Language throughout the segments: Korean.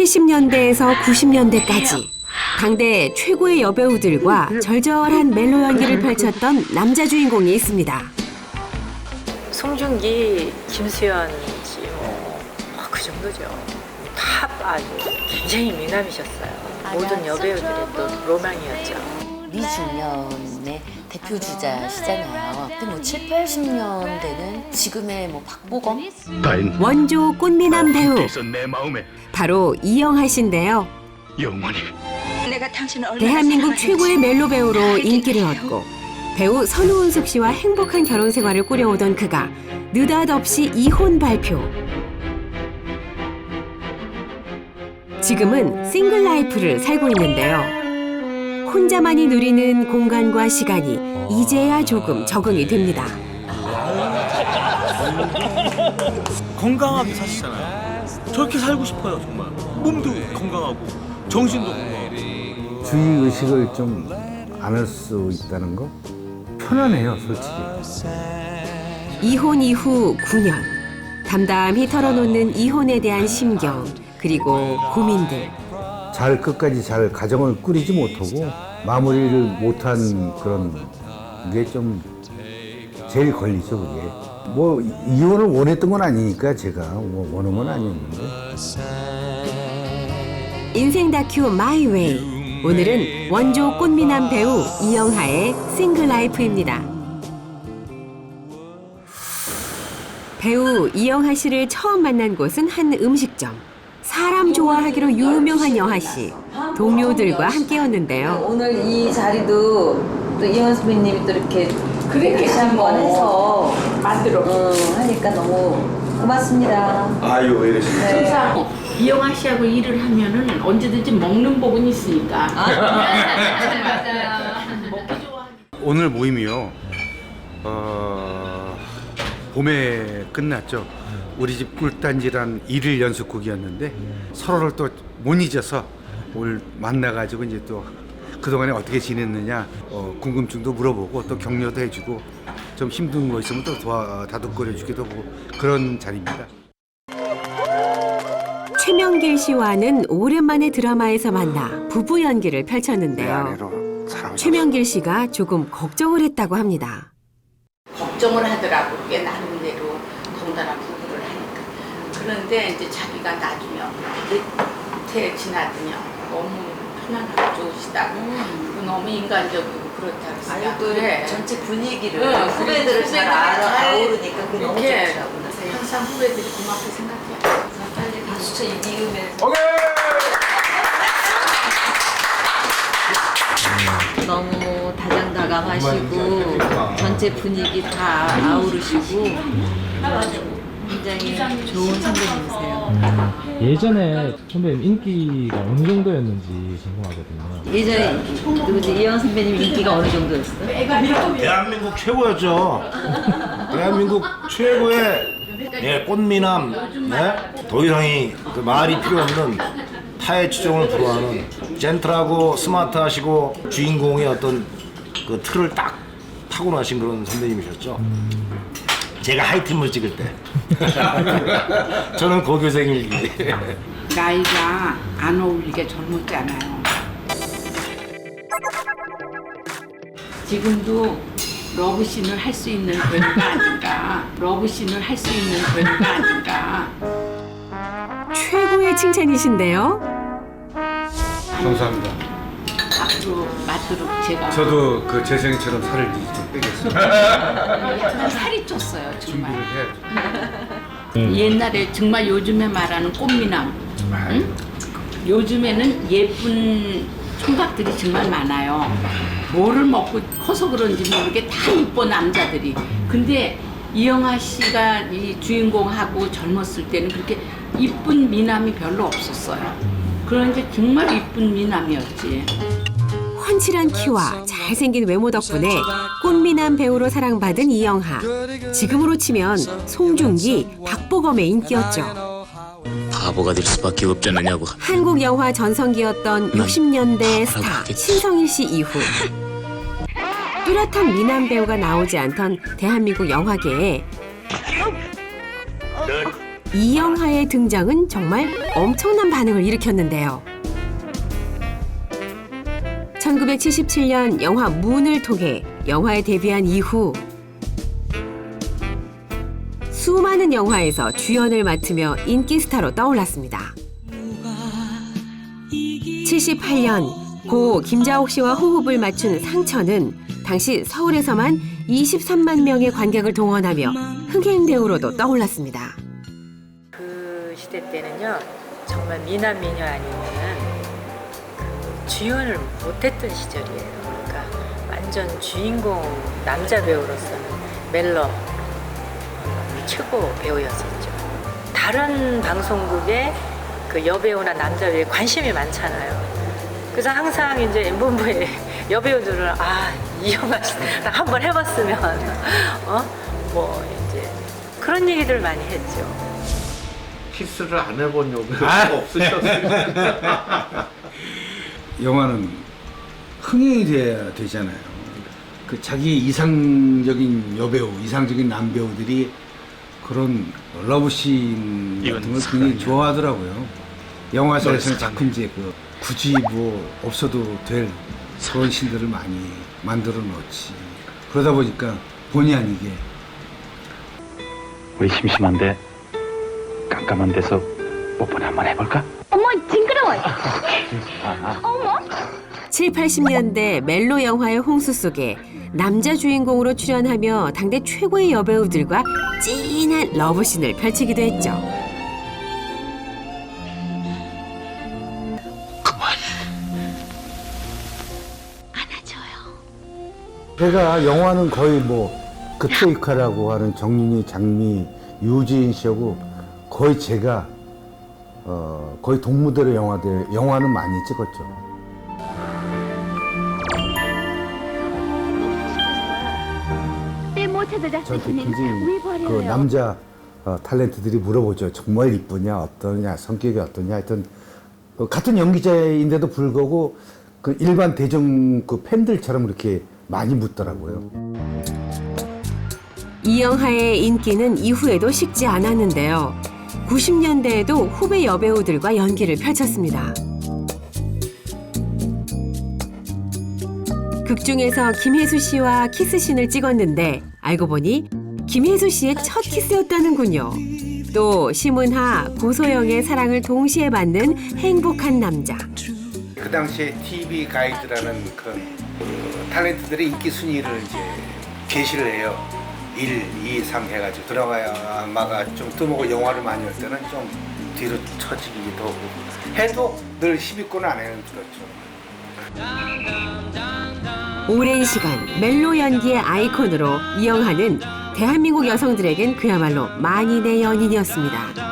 70년대에서 90년대까지 당대 최고의 여배우들과 절절한 멜로 연기를 펼쳤던 남자 주인공이 있습니다. 송중기, 김수현이지 그 정도죠. 탑 아주 굉장히 미남이셨어요. 모든 여배우들의 또 로망이었죠. 미중년의 대표 주자시잖아요. 근데 뭐 7, 80년대는 지금의 뭐 박보검? 원조 꽃미남 배우 바로 이영하 씨인데요. 대한민국 최고의 멜로 배우로 인기를 얻고 배우 선우은숙 씨와 행복한 결혼 생활을 꾸려오던 그가 느닷없이 이혼 발표. 지금은 싱글 라이프를 살고 있는데요. 혼자만이 누리는 공간과 시간이 이제야 조금 적응이 됩니다. 건강하게 사시잖아요. 저렇게 살고 싶어요, 정말. 몸도 건강하고 정신도 건강하고. 주의 의식을 좀 안 할 수 있다는 거 편안해요, 솔직히. 이혼 이후 9년. 담담히 털어놓는 이혼에 대한 심경 그리고 고민들. 잘 끝까지 잘 가정을 꾸리지 못하고 마무리를 못한 그런 게 좀 제일 걸리죠, 그게. 뭐 이혼을 원했던 건 아니니까 제가 뭐 원한 건 아니었는데. 인생 다큐 마이 웨이. 오늘은 원조 꽃미남 배우 이영하의 싱글 라이프입니다. 배우 이영하 씨를 처음 만난 곳은 한 음식점. 사람 좋아하기로 유명한 영하 씨. 동료들과 함께였는데요. 오늘 이 자리도 또 이영하 선배님이 또 이렇게 다시 한번 해서 만들어 하니까 너무 고맙습니다. 아유, 왜 이러십니까? 항상 이영하 씨하고 일을 하면은 언제든지 먹는 법은 있으니까. 맞아요. 먹기 좋아. 오늘 모임이요. 봄에 끝났죠. 우리 집 꿀단지란 일일 연습곡이었는데 서로를 또 못 잊어서 오늘 만나가지고 이제 또 그동안에 어떻게 지냈느냐 궁금증도 물어보고 또 격려도 해주고 좀 힘든 거 있으면 또 다독거려주기도 하고 그런 자리입니다. 최명길 씨와는 오랜만에 드라마에서 만나 부부 연기를 펼쳤는데요. 최명길 씨가 조금 걱정을 했다고 합니다. 걱정을 하더라고. 꽤 나름대로 덩달아 부부를 하니까. 그런데 이제 자기가 나중에 밑에 지나더니 너무 편안하고 좋으시다고 너무 인간적이고 그렇다고 아유, 또 그래. 전체 분위기를 응, 후배들을 잘 아우르니까 그게 너무 이렇게 좋더라고요. 항상 후배들이 고맙게 생각해요. 빨리 박수 쳐 이기우면서 너무 다정다감하시고 전체 분위기 다 아우르시고 굉장히 좋은 선배님이세요. 예전에 선배님 인기가 어느 정도였는지 궁금하거든요. 예전에 누구지 이영 선배님 인기가 어느 정도였어요? 대한민국 최고였죠. 대한민국 최고의 꽃미남, 더 이상이 그 말이 필요 없는 타의 추종을 불허하는 젠틀하고 스마트하시고 주인공의 어떤 그 틀을 딱 타고나신 그런 선배님이셨죠. 제가 하이틴을 찍을 때 저는 고교생일기. 나이가 안 어울리게 젊었잖아요. 지금도 러브씬을 할 수 있는 배우가 아닌가. 러브씬을 할 수 있는 배우가 아닌가. 최고의 칭찬이신데요. 감사합니다. 앞으로 맞도록 제가 저도 그 재생이처럼 살을 좀 빼겠습니다. 약간 살이 쪘어요 정말. 준비를 해야죠. 옛날에 정말 요즘에 말하는 꽃미남. 응? 요즘에는 예쁜 총각들이 정말 많아요. 뭐를 먹고 커서 그런지 모르게 다 이뻐 남자들이. 근데 이영하 씨가 이 주인공하고 젊었을 때는 그렇게 이쁜 미남이 별로 없었어요. 그런데 정말 이쁜 미남이었지. 훤칠한 키와 잘생긴 외모 덕분에 꽃미남 배우로 사랑받은 이영하. 지금으로 치면 송중기, 박보검의 인기였죠. 바보가 될 수밖에 없지 않느냐고. 한국 영화 전성기였던 60년대 스타 신성일 씨 이후 뚜렷한 미남 배우가 나오지 않던 대한민국 영화계에 이영하의 등장은 정말 엄청난 반응을 일으켰는데요. 1977년 영화 문을 통해 영화에 데뷔한 이후 수많은 영화에서 주연을 맡으며 인기 스타로 떠올랐습니다. 78년 고 김자옥 씨와 호흡을 맞춘 상처는 당시 서울에서만 23만 명의 관객을 동원하며 흥행 배우로도 떠올랐습니다. 그 시대 때는요, 정말 미남 미녀 아니면은 그 주연을 못했던 시절이에요. 그러니까 완전 주인공 남자 배우로서는 멜로 최고 배우였었죠. 다른 방송국에 그 여배우나 남자 배우에 관심이 많잖아요. 그래서 항상 이제 M본부의 여배우들은 이영하 씨랑 한번 해봤으면 뭐 이제 그런 얘기들 많이 했죠. 키스를 안 해본 여배우가 없으셨어요. 영화는 흥행이 돼야 되잖아요. 그 자기 이상적인 여배우, 이상적인 남배우들이 그런 러브씬 같은 걸 굉장히 좋아하더라고요. 영화사에서는 자꾸 이제 굳이 뭐 없어도 될 그런 신들을 많이 만들어 놓지. 그러다 보니까 본의 아니게 우리 심심한데 깜깜한 데서 뽀뽀나 한번 해볼까? 어머 징그러워요. 어머. 7, 80년대 멜로 영화의 홍수 속에 남자 주인공으로 출연하며 당대 최고의 여배우들과 찐한 러브씬을 펼치기도 했죠. 제가 영화는 거의 뭐 그테이카라고 하는 정윤이, 장미, 유지인 씨하고 거의 제가 거의 동무대로 영화는 많이 찍었죠. 저한테 굉장히 그 남자 탤런트들이 물어보죠. 정말 이쁘냐, 어떠냐, 성격이 어떠냐. 하여튼 같은 연기자인데도 불구하고 그 일반 대중 그 팬들처럼 이렇게 많이 묻더라고요. 이영하의 인기는 이후에도 식지 않았는데요. 90년대에도 후배 여배우들과 연기를 펼쳤습니다. 극중에서 김혜수 씨와 키스씬을 찍었는데 알고 보니 김혜수 씨의 첫 키스였다는군요. 또 심은하, 고소영의 사랑을 동시에 받는 행복한 남자. 그 당시에 TV 가이드라는 그런 탤런트들의 인기 순위를 이제 게시를 해요. 1, 2, 3 해가지고 드라마가 좀 뜨먹고 영화를 많이 할 때는 좀 뒤로 처지기도 하고 해도 늘 10위권 안에는 들었죠. 오랜 시간 멜로 연기의 아이콘으로 이영하는 대한민국 여성들에겐 그야말로 만인의 연인이었습니다.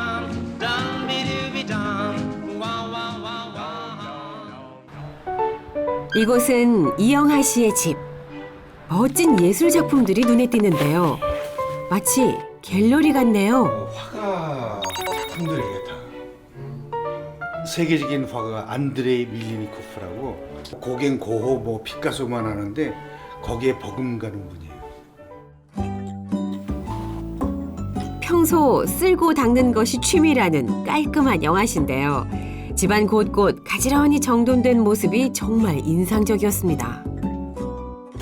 이곳은 이영하 씨의 집. 멋진 예술 작품들이 눈에 띄는데요. 마치 갤러리 같네요. 화가 작품들이에요 다. 세계적인 화가 안드레이 밀리니코프라고 고갱 고호 뭐 피카소만 하는데 거기에 버금가는 분이에요. 평소 쓸고 닦는 것이 취미라는 깔끔한 영하신데요. 집안 곳곳 가지런히 정돈된 모습이 정말 인상적이었습니다.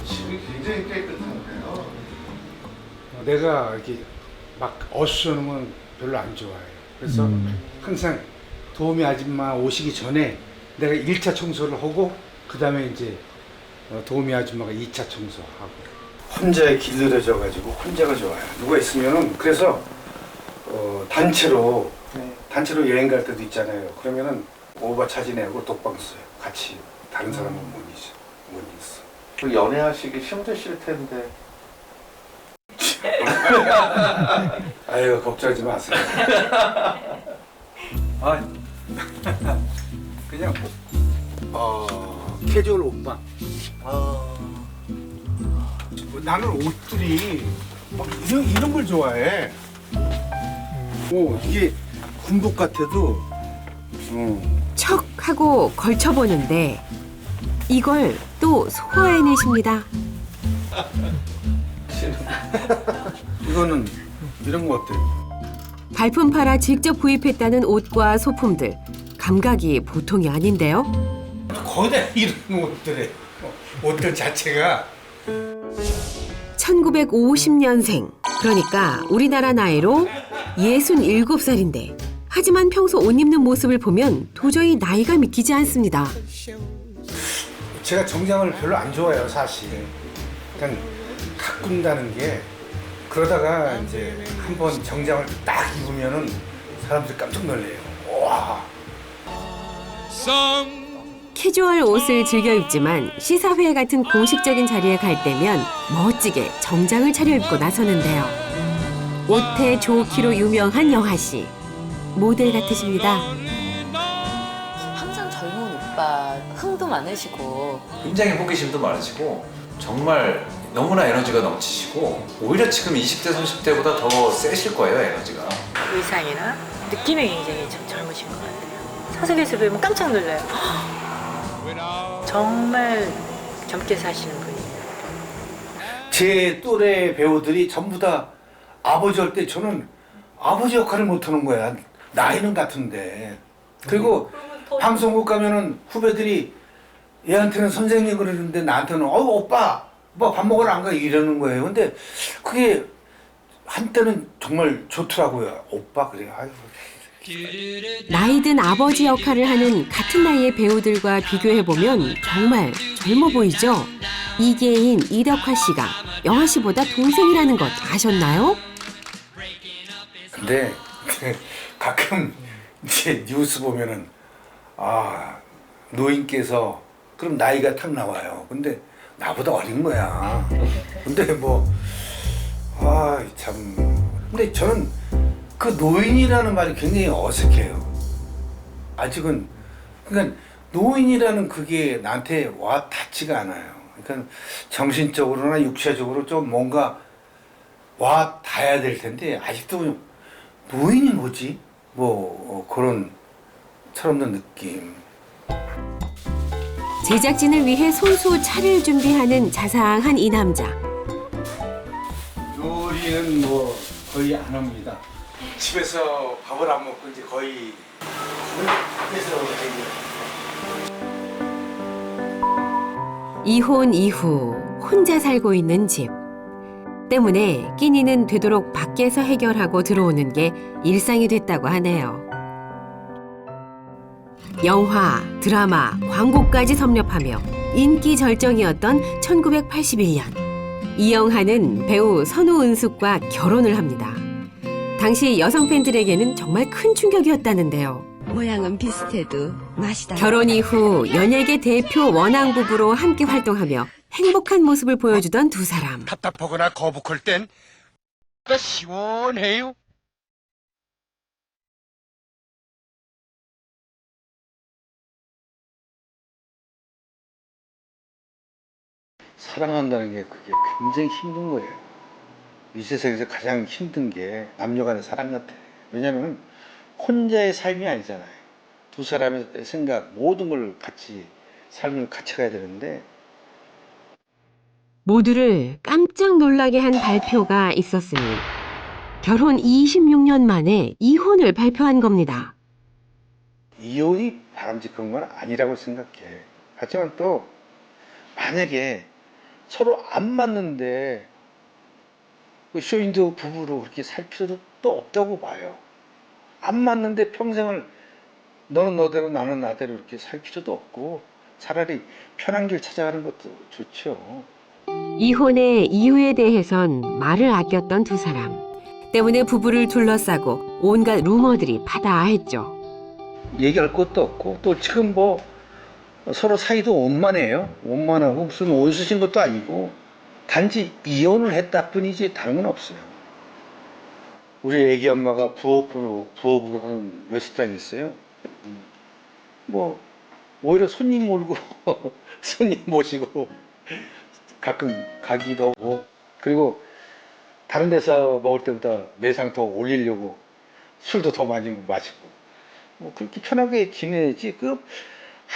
집이 굉장히 깨끗한데요. 내가 이렇게 막 어수선한 건 별로 안 좋아해요. 그래서 항상 도우미 아줌마 오시기 전에 내가 1차 청소를 하고 그 다음에 이제 도우미 아줌마가 2차 청소하고 혼자에 길들여져가지고 혼자가 좋아요. 누가 있으면은 그래서 단체로 여행 갈 때도 있잖아요. 그러면은 오바 차지 내고 독방 써요. 같이 다른 사람은 못 있어. 연애하시기 힘드실 텐데. 아유 걱정하지 마세요. 그냥 캐주얼 옷만. 나는 옷들이 막 이런 걸 좋아해. 이게 군복 같아도. 척 하고 걸쳐보는데 이걸 또 소화해내십니다. 이거는 이런 거 어때? 발품 팔아 직접 구입했다는 옷과 소품들. 감각이 보통이 아닌데요. 거의 다 이런 옷들 자체가 1950년생. 그러니까 우리나라 나이로 67살인데 하지만 평소 옷 입는 모습을 보면 도저히 나이가 믿기지 않습니다. 제가 정장을 별로 안 좋아해요, 사실. 그냥 가꾼다는 게 그러다가 이제 한번 정장을 딱 입으면은 사람들이 깜짝 놀래요. 와. 캐주얼 옷을 즐겨 입지만 시사회 같은 공식적인 자리에 갈 때면 멋지게 정장을 차려입고 나서는데요. 옷의 좋기로 유명한 영하 씨. 모델 같으십니다. 항상 젊은 오빠, 흥도 많으시고 굉장히 호기심도 많으시고 정말 너무나 에너지가 넘치시고 오히려 지금 20대, 30대보다 더 세실 거예요, 에너지가. 의상이나 느낌이 굉장히 젊으신 것 같아요. 사석에서 뵈면 깜짝 놀라요. 정말 젊게 사시는 분이에요. 제 또래 배우들이 전부 다 아버지 할 때 저는 아버지 역할을 못하는 거야. 나이는 같은데. 그리고 방송국 가면은 후배들이 얘한테는 선생님 그러는데 나한테는 오빠 뭐 밥 먹으러 안 가 이러는 거예요. 근데 그게 한때는 정말 좋더라고요. 오빠 그래. 아유. 나이든 아버지 역할을 하는 같은 나이의 배우들과 비교해보면 정말 젊어 보이죠? 이계인, 이덕화 씨가 영하 씨보다 동생이라는 것 아셨나요? 근데 가끔 이제 뉴스 보면은 노인께서 그럼 나이가 탁 나와요. 근데 나보다 어린 거야. 근데 참. 근데 저는 그 노인이라는 말이 굉장히 어색해요. 아직은. 그러니까 노인이라는 그게 나한테 와 닿지가 않아요. 그러니까 정신적으로나 육체적으로 좀 뭔가 와 닿아야 될 텐데 아직도 노인이 뭐지? 그런 철없는 느낌. 제작진을 위해 손수 차를 준비하는 자상한 이 남자. 요리는 거의 안 합니다. 집에서 밥을 안 먹고 이제 거의 밖에서 이혼 이후 혼자 살고 있는 집. 때문에 끼니는 되도록 밖에서 해결하고 들어오는 게 일상이 됐다고 하네요. 영화, 드라마, 광고까지 섭렵하며 인기 절정이었던 1981년. 이영하는 배우 선우은숙과 결혼을 합니다. 당시 여성 팬들에게는 정말 큰 충격이었다는데요. 모양은 비슷해도 맛이 달라. 결혼 이후 연예계 대표 원앙 부부로 함께 활동하며 행복한 모습을 보여주던 두 사람. 답답하거나 거북할 땐 시원해요. 사랑한다는 게 그게 굉장히 힘든 거예요. 이 세상에서 가장 힘든 게 남녀 간의 사랑 같아. 왜냐면 혼자의 삶이 아니잖아요. 두 사람의 생각, 모든 걸 같이 삶을 같이 가야 되는데 모두를 깜짝 놀라게 한 발표가 있었으니 결혼 26년 만에 이혼을 발표한 겁니다. 이혼이 바람직한 건 아니라고 생각해. 하지만 또 만약에 서로 안 맞는데 쇼윈도 부부로 그렇게 살 필요도 또 없다고 봐요. 안 맞는데 평생을 너는 너대로 나는 나대로 이렇게 살 필요도 없고 차라리 편한 길 찾아가는 것도 좋죠. 이혼의 이유에 대해선 말을 아꼈던 두 사람. 때문에 부부를 둘러싸고 온갖 루머들이 파다했죠. 얘기할 것도 없고 또 지금 서로 사이도 원만해요. 원만하고 무슨 원수신 것도 아니고 단지 이혼을 했다 뿐이지 다른 건 없어요. 우리 애기 엄마가 부업으로 하는 레스토랑이 있어요. 오히려 손님 몰고 손님 모시고 가끔 가기도 하고 그리고 다른 데서 먹을 때보다 매상 더 올리려고 술도 더 많이 마시고 그렇게 편하게 지내지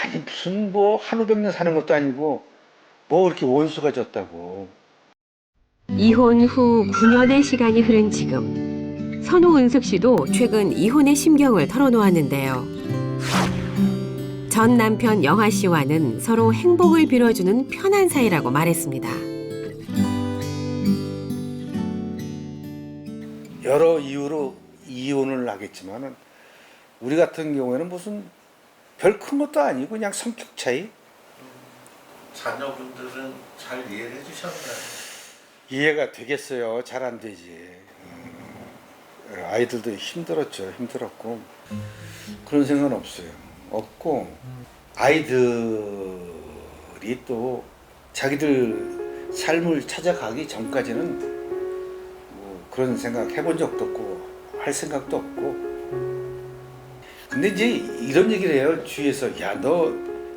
아니 무슨 한우 백년 사는 것도 아니고 그렇게 원수가 졌다고. 이혼 후 9년의 시간이 흐른 지금 선우 은숙 씨도 최근 이혼의 심경을 털어놓았는데요. 전 남편 영하 씨와는 서로 행복을 빌어주는 편한 사이라고 말했습니다. 여러 이유로 이혼을 하겠지만은 우리 같은 경우에는 무슨 별 큰 것도 아니고 그냥 성격 차이. 자녀분들은 잘 이해를 해주셨나요? 이해가 되겠어요. 잘 안 되지. 아이들도 힘들었고 그런 생각은 없어요. 없고 아이들이 또 자기들 삶을 찾아가기 전까지는 뭐 그런 생각 해본 적도 없고 할 생각도 없고. 근데 이제 이런 얘기를 해요. 주위에서 야 너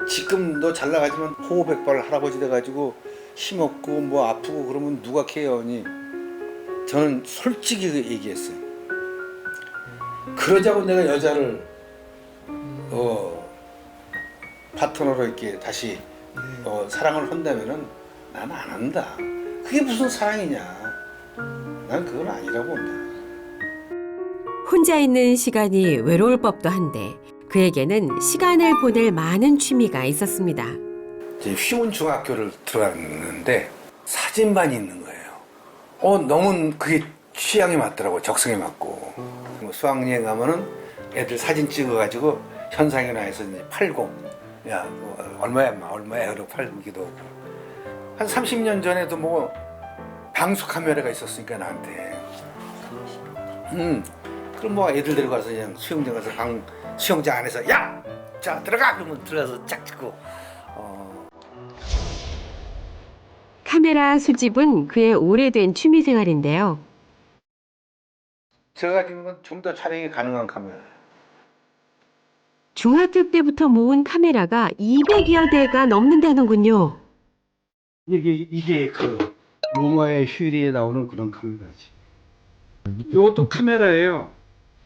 지금 너 잘 나가지만 호호백발 할아버지 돼가지고 힘없고 뭐 아프고 그러면 누가 케어하니? 저는 솔직히 얘기했어요. 그러자고 내가 여자를 파트너로 이렇게 다시 사랑을 한다면은 난 안 한다. 그게 무슨 사랑이냐? 난 그건 아니라고 본다. 혼자 있는 시간이 외로울 법도 한데 그에게는 시간을 보낼 많은 취미가 있었습니다. 이제 휘문중학교를 들어갔는데 사진반이 있는 거예요. 너무 그게 취향에 맞더라고. 적성에 맞고. 수학여행 가면은 애들 사진 찍어가지고 현상연화해서 이제 팔고, 야 얼마야 인마 얼마야 그러고 팔기도 하고. 한 30년 전에도 뭐 방수 카메라가 있었으니까 나한테. 그럼 뭐 애들 데려가서 그냥 수영장 가서 수영장 안에서 야! 자 들어가! 그러면 들어가서 짝 찍고. 카메라 수집은 그의 오래된 취미 생활인데요. 제가 가지고 있는 건 좀 더 촬영이 가능한 카메라. 중학교 때부터 모은 카메라가 200여 대가 넘는다는군요. 이게 그 로마의 휴일에 나오는 그런 카메라지. 이것도 카메라예요.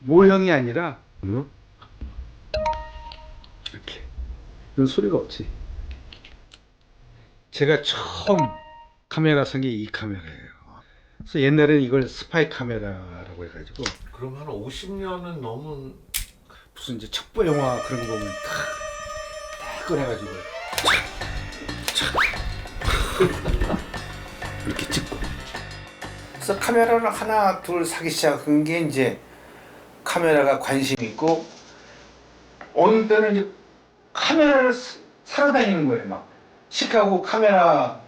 모형이 아니라 이렇게. 이런 소리가 없지. 제가 처음 카메라 산 게 이 카메라예요. 그래서 옛날에는 이걸 스파이 카메라라고 해가지고. 그럼 한 50년은 넘은 무슨 이제 첩보 영화 그런 거 보면 탁 꺼내가지고 이렇게 찍고. 그래서 카메라를 하나 둘 사기 시작한 게 이제 카메라가 관심 있고 어느 때는 이제 카메라를 사러 다니는 거예요. 막 시카고 카메라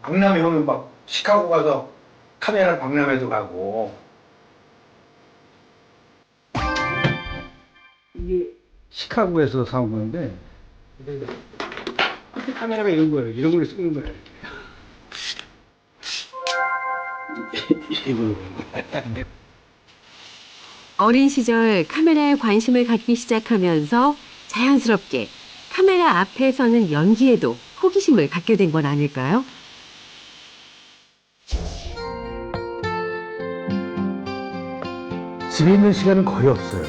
박람회 오면 막 시카고 가서 카메라 박람회도 가고. 이게 시카고에서 사온 건데 카메라가 이런 거예요. 이런 걸 쓰는 거예요. 이거 어린 시절 카메라에 관심을 갖기 시작하면서 자연스럽게 카메라 앞에 서는 연기에도 호기심을 갖게 된 건 아닐까요? 집에 있는 시간은 거의 없어요.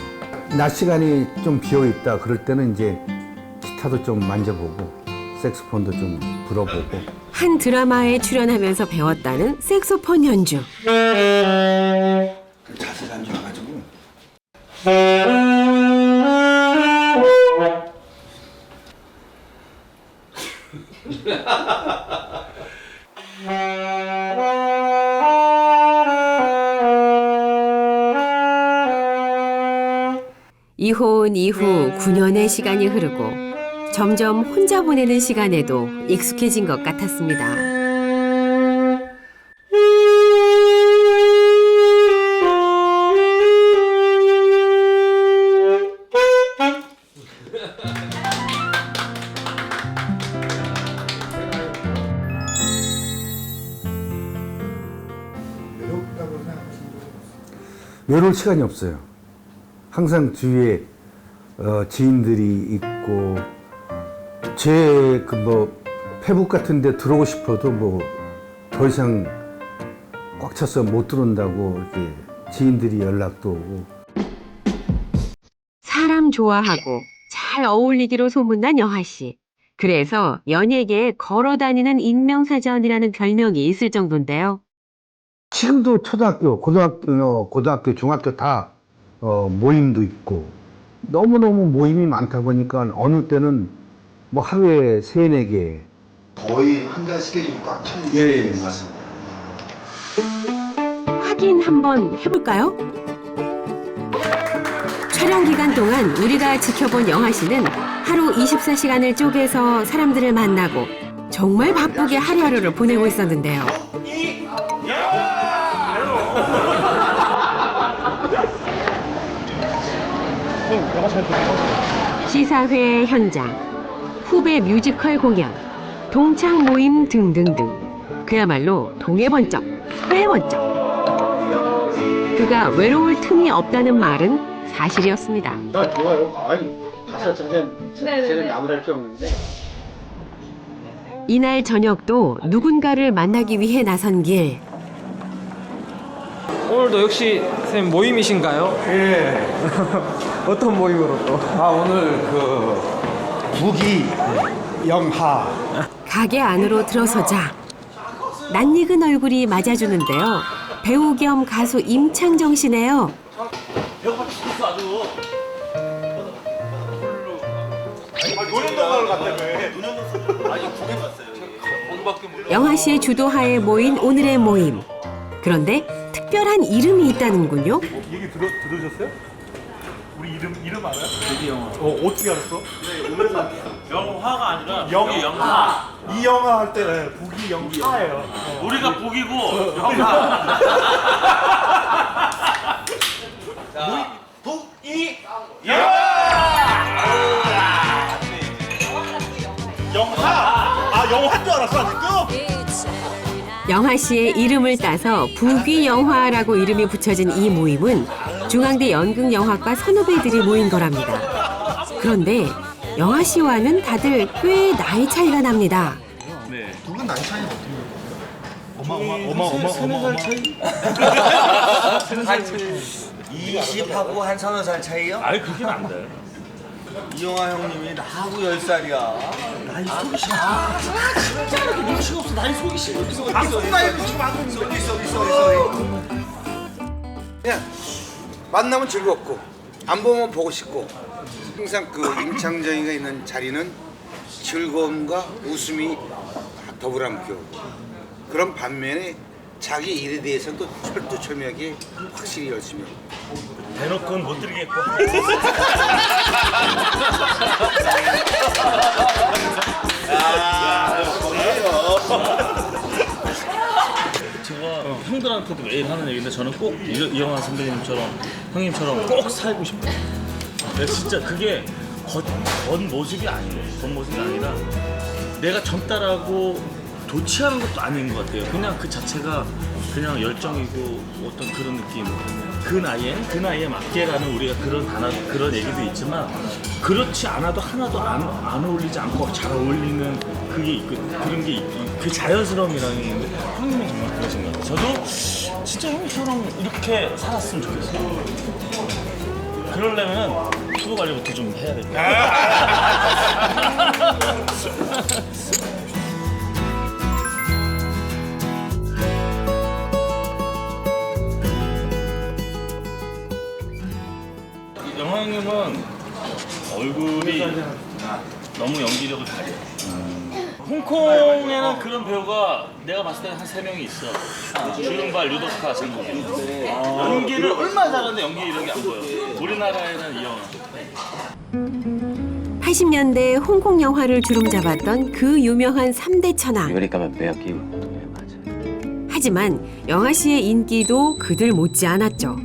낮 시간이 좀 비어 있다 그럴 때는 이제 기타도 좀 만져보고 색소폰도 좀 불어보고. 한 드라마에 출연하면서 배웠다는 색소폰 연주. 자세가 안 좋아가지고. 이혼 이후 9년의 시간이 흐르고 점점 혼자 보내는 시간에도 익숙해진 것 같았습니다. 외로울 시간이 없어요. 항상 주위에 지인들이 있고 제 그 뭐 페북 같은 데 들어오고 싶어도 뭐 더 이상 꽉 차서 못 들어온다고 이렇게 지인들이 연락도 오고. 사람 좋아하고 잘 어울리기로 소문난 여하 씨. 그래서 연예계에 걸어다니는 인명사전이라는 별명이 있을 정도인데요. 지금도 초등학교, 고등학교, 중학교 다 모임도 있고 너무너무 모임이 많다 보니까 어느 때는 뭐 하루에 3-4개 거의 한 달 스케줄이 꽉 차 있는 예, 맞습니다. 확인 한번 해볼까요? 촬영 기간 동안 우리가 지켜본 영하 씨는 하루 24시간을 쪼개서 사람들을 만나고 정말 바쁘게 하루하루를 보내고 있었는데요. 시사회 현장, 후배 뮤지컬 공연, 동창 모임 등등등. 그야말로 동해번쩍, 서해번쩍. 그가 외로울 틈이 없다는 말은 사실이었습니다. 좋아요. 아니, 쟤는 아무나 할 게 없는데. 이날 저녁도 누군가를 만나기 위해 나선 길. 오늘도 역시 선생님 모임이신가요? 예. 어떤 모임으로 또? 오늘 부기 영하. 가게 안으로 들어서자 낯익은 얼굴이 맞아주는데요. 배우 겸 가수 임창정 씨네요. 배고파 죽겠어 아주. 논현동을 갔다며. 아니 구경 갔어요. 거기밖에 몰라. 영하 씨의 주도하에 모인 오늘의 모임. 그런데 특별한 이름이 있다는군요. 얘기 들으셨어요? 우리 이름 알아요? 부기 영화. 어떻게 알았어? 영화가 아니라 영화. 이 영화 할 때는 부기 영화예요. 우리가 부기고 영화. 부기 영화. 영화인 줄 알았어 아직도? 영하 씨의 이름을 따서 부귀영화라고 이름이 붙여진 이 모임은 중앙대 연극영화과 선후배들이 모인 거랍니다. 그런데 영하 씨와는 다들 꽤 나이 차이가 납니다. 네. 두 분 나이 차이가 어떻게 어마. 3살 차이? 20하고 한 3-4살 차이요? 아니 그렇게는 안 돼. 이영하 형님이 나하고 10살이야. 나이 속이 싫어. 진짜 이렇게 눈치가 없어. 나이 속이 싫어. 나이 지금 안 보는데. 쏘리. 그냥 만나면 즐겁고 안 보면 보고 싶고 항상 임창정이가 있는 자리는 즐거움과 웃음이 더불어 함께 오고 그런 반면에 자기 일에 대해서는 또 철두철미하게 확실히 열심히 하고 대놓고는 못 드리겠고. 제가 형들한테도 매일 하는 얘기인데 저는 꼭 이영하 선배님처럼 형님처럼 꼭 살고 싶어요. 진짜 그게 겉모습이 아니에요. 겉모습이 아니라 내가 젊다라고 도취하는 것도 아닌 것 같아요. 그냥 그 자체가 그냥 열정이고 어떤 그런 느낌. 그 나이에 맞게라는 우리가 그런 단어, 그런 얘기도 있지만 그렇지 않아도 하나도 안 어울리지 않고 잘 어울리는 그게 있고 그런 게 그 자연스러움이라는 게 있는데 형님은 정말 그러신 것 같아요. 저도 진짜 형님처럼 이렇게 살았으면 좋겠어요. 그러려면 피부 관리부터 좀 해야 될 거예요. 영화 형님은 얼굴이 너무 연기력을 가려요. 홍콩에는 그런 배우가 내가 봤을 때는 한 3명이 있어. 주윤발, 유독화, 장국이. 연기를 얼마나 잘하는데 연기력이 안 보여. 우리나라에는 이영하. 80년대 홍콩 영화를 주름잡았던 그 유명한 3대 천왕. 하지만 영하 씨의 인기도 그들 못지 않았죠.